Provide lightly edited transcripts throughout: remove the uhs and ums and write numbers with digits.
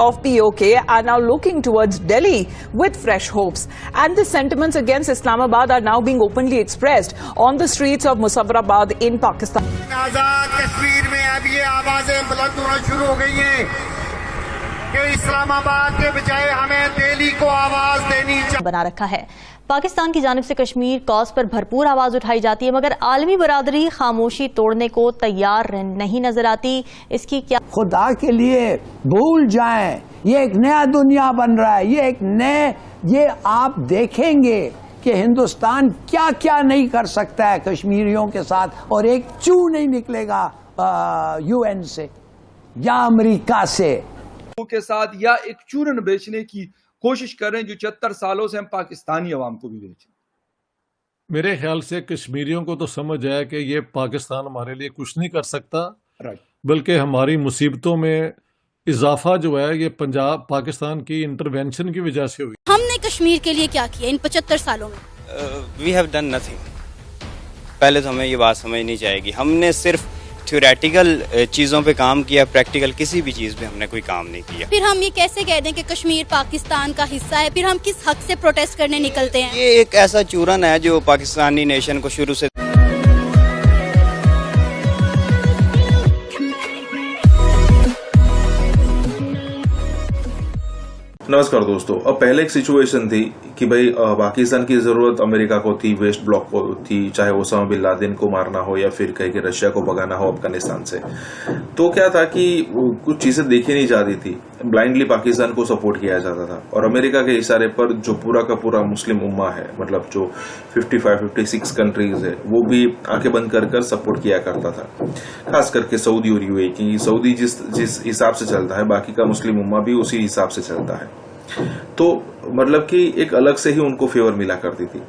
of POK are now looking towards Delhi with fresh hopes. And the sentiments against Islamabad are now being openly expressed on the streets of Muzaffarabad in Pakistan. आजाद कश्मीर में अब ये आवाजें बुलंद होना शुरू हो गई हैं कि इस्लामाबाद के बजाय हमें दिल्ली को आवाज देनी चाहिए। बना रखा है पाकिस्तान की जानिब से कश्मीर कॉज पर भरपूर आवाज उठाई जाती है, मगर आलमी बरादरी खामोशी तोड़ने को तैयार नहीं नजर आती। इसकी क्या खुदा के लिए भूल जाएं, ये एक नया दुनिया बन रहा है, ये आप देखेंगे कि हिंदुस्तान क्या क्या नहीं कर सकता है कश्मीरियों के साथ, और एक चू नहीं निकलेगा UN से या अमेरिका से के साथ, या एक चूरन बेचने की कोशिश करें जो 74 सालों से हम पाकिस्तानी अवाम को भी बेचें। मेरे ख्याल से कश्मीरियों को तो समझ आया कि ये पाकिस्तान हमारे लिए कुछ नहीं कर सकता, बल्कि हमारी मुसीबतों में इजाफा जो है ये पंजाब पाकिस्तान की इंटरवेंशन की वजह से हुई। हमने कश्मीर के लिए क्या किया इन 75 सालों में? We have done nothing. पहले तो हमें ये बात समझनी चाहिए, हमने सिर्फ थ्योरेटिकल चीज़ों पे काम किया, प्रैक्टिकल किसी भी चीज़ पे हमने कोई काम नहीं किया। फिर हम ये कैसे कह दें कि कश्मीर पाकिस्तान का हिस्सा है? फिर हम किस हक से प्रोटेस्ट करने निकलते हैं? ये एक ऐसा चूरन है जो पाकिस्तानी नेशन को शुरू से नमस्कार दोस्तों। अब पहले एक सिचुएशन थी कि भाई पाकिस्तान की जरूरत अमेरिका को थी, वेस्ट ब्लॉक को थी, चाहे ओसामा बिन लादेन को मारना हो या फिर कहीं के रशिया को भगाना हो अफगानिस्तान से। तो क्या था कि कुछ चीजें देखी नहीं जाती थी, ब्लाइंडली पाकिस्तान को सपोर्ट किया जाता था, और अमेरिका के इशारे पर जो पूरा का पूरा मुस्लिम उम्मा है, मतलब जो 55-56 कंट्रीज है, वो भी आंखें बंद कर सपोर्ट किया करता था। खास करके सऊदी और यूएई की, सऊदी जिस हिसाब से चलता है, बाकी का मुस्लिम उम्मा भी उसी हिसाब से चलता है। तो मतलब कि एक अलग से ही उनको फेवर मिला करती थी।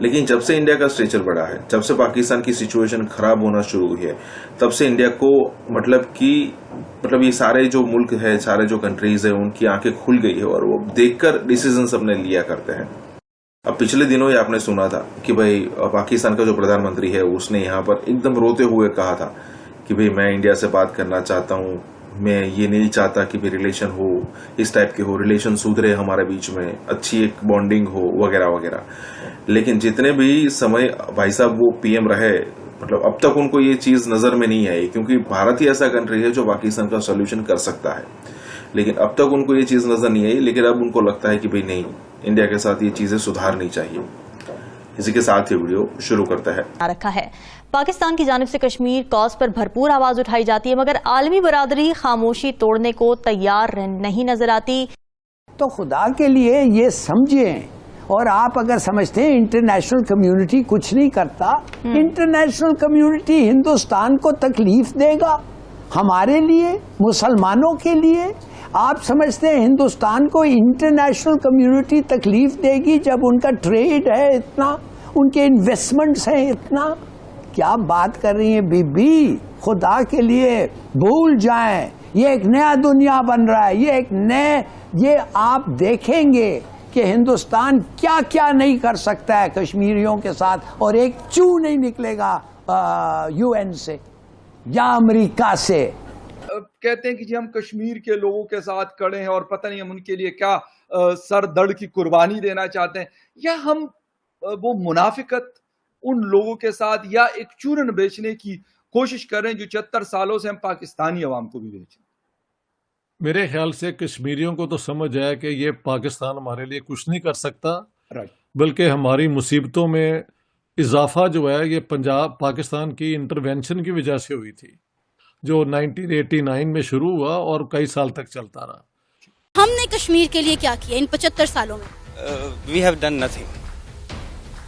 लेकिन जब से इंडिया का स्ट्रेचर बढ़ा है, जब से पाकिस्तान की सिचुएशन खराब होना शुरू हुई है, तब से इंडिया को मतलब ये सारे जो मुल्क है, सारे जो कंट्रीज है, उनकी आंखें खुल गई है और वो देखकर डिसीजन सबने लिया करते हैं। अब पिछले दिनों ही आपने सुना था कि भाई पाकिस्तान का जो प्रधानमंत्री है उसने यहाँ पर एकदम रोते हुए कहा था कि भाई मैं इंडिया से बात करना चाहता हूँ, मैं ये नहीं चाहता कि भी रिलेशन हो, इस टाइप के हो, रिलेशन सुधरे हमारे बीच में, अच्छी एक बॉन्डिंग हो वगैरह वगैरह। लेकिन जितने भी समय भाई साहब वो पीएम रहे, मतलब अब तक उनको ये चीज नजर में नहीं आई, क्योंकि भारत ही ऐसा कंट्री है जो पाकिस्तान का सोल्यूशन कर सकता है। लेकिन अब तक उनको ये चीज नजर नहीं आई, लेकिन अब उनको लगता है कि भाई नहीं, इंडिया के साथ ये चीजें सुधारनी चाहिए। इसी के साथ ही वीडियो शुरू करता है। रखा है पाकिस्तान की जानिब से कश्मीर कॉज पर भरपूर आवाज उठाई जाती है, मगर आलमी बरादरी खामोशी तोड़ने को तैयार नहीं नजर आती। तो खुदा के लिए ये समझें, और आप अगर समझते हैं इंटरनेशनल कम्युनिटी कुछ नहीं करता, इंटरनेशनल कम्युनिटी हिंदुस्तान को तकलीफ देगा, हमारे लिए, मुसलमानों के लिए। आप समझते हैं हिंदुस्तान को इंटरनेशनल कम्युनिटी तकलीफ देगी जब उनका ट्रेड है इतना, उनके इन्वेस्टमेंट्स हैं इतना? क्या बात कर रही हैं बीबी? खुदा के लिए भूल जाएं, ये एक नया दुनिया बन रहा है, ये आप देखेंगे कि हिंदुस्तान क्या क्या नहीं कर सकता है कश्मीरियों के साथ, और एक चू नहीं निकलेगा UN से या अमेरिका से। कहते हैं कि जी हम कश्मीर के लोगों के साथ खड़े हैं और पता नहीं हम उनके लिए क्या सर दर्द की कुर्बानी देना चाहते हैं, या हम वो मुनाफिकत उन लोगों के साथ या एक चूरन बेचने की कोशिश करें जो 74 सालों से हम पाकिस्तानी अवाम को भी बेचें। मेरे ख्याल से कश्मीरियों को तो समझ आया कि ये पाकिस्तान हमारे लिए कुछ नहीं कर सकता, बल्कि हमारी मुसीबतों में इजाफा जो है ये पंजाब पाकिस्तान की इंटरवेंशन की वजह से हुई थी, जो 1989 में शुरू हुआ और कई साल तक चलता रहा। हमने कश्मीर के लिए क्या किया इन 75 सालों में? We have done nothing.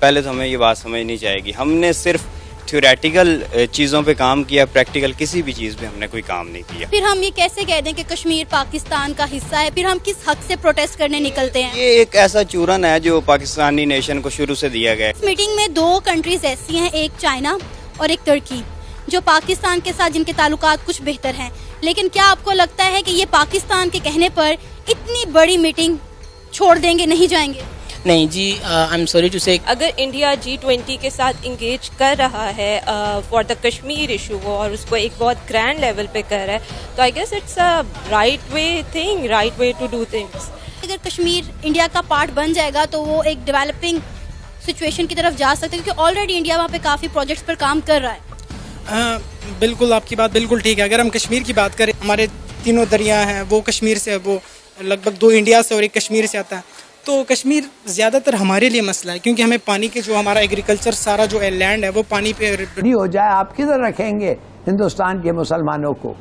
पहले तो हमें ये बात समझनी चाहिए, हमने सिर्फ थ्योरेटिकल चीज़ों पे काम किया, प्रैक्टिकल किसी भी चीज़ पे हमने कोई काम नहीं किया। फिर हम ये कैसे कह दें कि कश्मीर पाकिस्तान का हिस्सा है? फिर हम किस हक से प्रोटेस्ट करने निकलते हैं? ये एक ऐसा चूरन है जो पाकिस्तानी नेशन को शुरू से दिया गया है। इस मीटिंग में 2 कंट्रीज ऐसी हैं, एक चाइना और एक तुर्की, जो पाकिस्तान के साथ जिनके ताल्लुकात कुछ बेहतर हैं। लेकिन क्या आपको लगता है कि ये पाकिस्तान के कहने पर इतनी बड़ी मीटिंग छोड़ देंगे, नहीं जाएंगे? نہیں جی، آئی ایم سوری ٹو سے، اگر انڈیا G20 کے ساتھ انگیج کر رہا ہے فار دا کشمیر ایشو اور اس کو ایک بہت گرینڈ لیول پہ کر رہا ہے تو I guess it's a right way to do things. اگر کشمیر انڈیا کا پارٹ بن جائے گا تو وہ ایک ڈیولپنگ سچویشن کی طرف جا سکتے ہیں، کیونکہ آلریڈی انڈیا وہاں پہ کافی پروجیکٹس پر کام کر رہا ہے. بالکل آپ کی بات بالکل ٹھیک ہے. اگر ہم کشمیر کی بات کریں، ہمارے تینوں دریا ہیں، وہ کشمیر سے، وہ لگ بھگ 2 انڈیا سے اور 1 کشمیر سے آتا ہے. تو کشمیر زیادہ تر ہمارے لیے مسئلہ ہے، کیونکہ ہمیں پانی کے جو ہمارا ایگریکلچر سارا جو لینڈ ہے وہ پانی پہ ہو جائے. آپ کدھر رکھیں گے ہندوستان کے مسلمانوں کو؟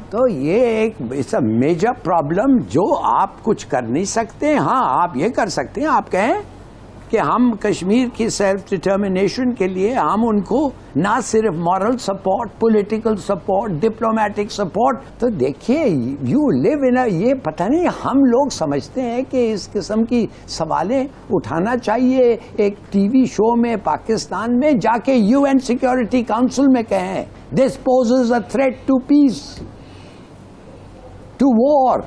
تو یہ ایک میجر پرابلم جو آپ کچھ کر نہیں سکتے. ہاں آپ یہ کر سکتے ہیں، آپ کہیں کہ ہم کشمیر کی سیلف ڈٹرمنیشن کے لیے ہم ان کو نہ صرف moral support, political support, diplomatic support. تو دیکھیے یو لیو ان یہ پتہ نہیں ہم لوگ سمجھتے ہیں کہ اس قسم کی سوالیں اٹھانا چاہیے ایک ٹی وی شو میں. پاکستان میں جا کے UN سیکورٹی کاؤنسل میں کہیں this poses a threat to peace, to war.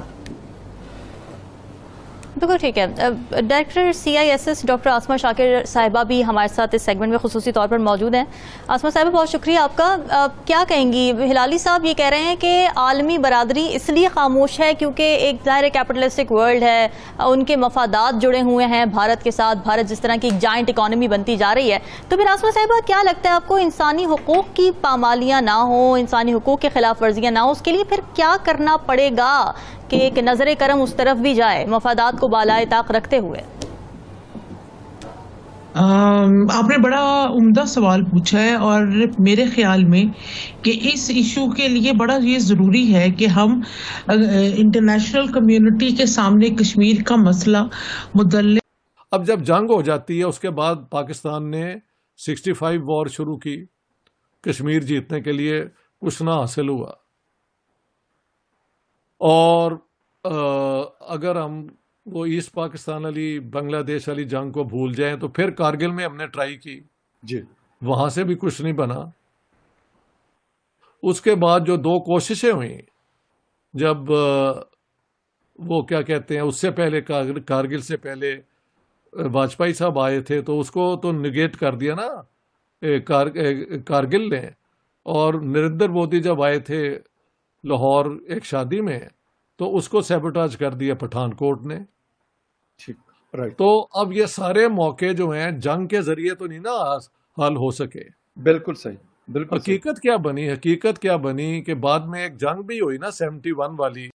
بالکل ٹھیک ہے. Director CISS doctor Asma Shakir صاحبہ بھی ہمارے ساتھ اس سیگمنٹ میں خصوصی طور پر موجود ہیں. آسمہ صاحبہ بہت شکریہ آپ کا. کیا کہیں گی؟ ہلالی صاحب یہ کہہ رہے ہیں کہ عالمی برادری اس لیے خاموش ہے کیونکہ ایک ظاہر کیپٹلسٹک ورلڈ ہے، ان کے مفادات جڑے ہوئے ہیں بھارت کے ساتھ، بھارت جس طرح کی ایک جائنٹ اکانومی بنتی جا رہی ہے. تو پھر آسمہ صاحبہ کیا لگتا ہے آپ کو انسانی حقوق کی پامالیاں نہ ہوں، انسانی حقوق کی خلاف ورزیاں نہ ہوں، اس کے لیے پھر کیا کرنا پڑے گا کہ ایک نظر کرم اس طرف بھی جائے مفادات کو بالائے طاق رکھتے ہوئے؟ آپ نے بڑا عمدہ سوال پوچھا ہے، اور میرے خیال میں کہ اس ایشو کے لیے بڑا یہ ضروری ہے کہ ہم انٹرنیشنل کمیونٹی کے سامنے کشمیر کا مسئلہ مدلل. اب جب جنگ ہو جاتی ہے اس کے بعد پاکستان نے 65 وار شروع کی، کشمیر جیتنے کے لیے کچھ نہ حاصل ہوا. اور اگر ہم وہ ایسٹ پاکستان والی بنگلہ دیش والی جنگ کو بھول جائیں تو پھر کارگل میں ہم نے ٹرائی کی جی، وہاں سے بھی کچھ نہیں بنا. اس کے بعد جو 2 کوششیں ہوئیں، جب وہ کیا کہتے ہیں اس سے پہلے کارگل سے پہلے واجپئی صاحب آئے تھے تو اس کو تو نگیٹ کر دیا نا کارگل نے. اور نریندر مودی جب آئے تھے لاہور ایک شادی میں تو اس کو سیبوٹاج کر دیا پٹھان کوٹ نے. تو اب یہ سارے موقع جو ہیں جنگ کے ذریعے تو نہیں نا حل ہو سکے. بالکل صحیح، بالکل. حقیقت کیا بنی کہ بعد میں ایک جنگ بھی ہوئی نا 71 والی،